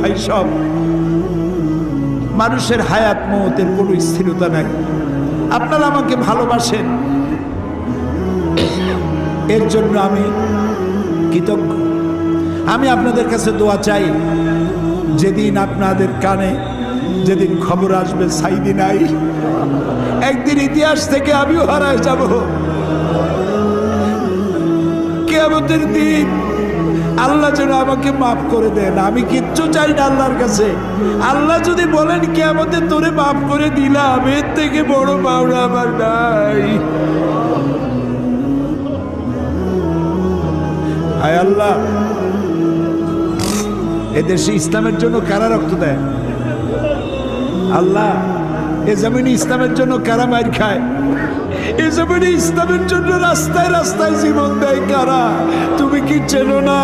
ভাই সব মানুষের হায়াত মওতের কোনো স্থিরতা নাই। আপনারা আমাকে ভালোবাসেন, এর জন্য আমি কৃতজ্ঞ। আমি আপনাদের কাছে দোয়া চাই, যেদিন আপনাদের কানে যেদিন খবর আসবে সাইদি নাই, একদিন ইতিহাস থেকে আমিও হারায় যাব। কিয়ামতের দিন আল্লাহ যেন আমাকে মাফ করে দেন। আমি কিচ্ছু চাই না আল্লাহর কাছে। আল্লাহ যদি বলেন কিয়ামতে তোরে মাফ করে দিলাম, এর থেকে বড় পাওনা আমার নাই। হায় আল্লাহ, এদেশে ইসলামের জন্য কারা রক্ত দেয়? আল্লাহ, এ জমিনে ইসলামের জন্য কারা মার খায়? এ জমিনে ইসলামের জন্য রাস্তায় রাস্তায় জীবন দেয় কারা? তুমি কি চেনো না?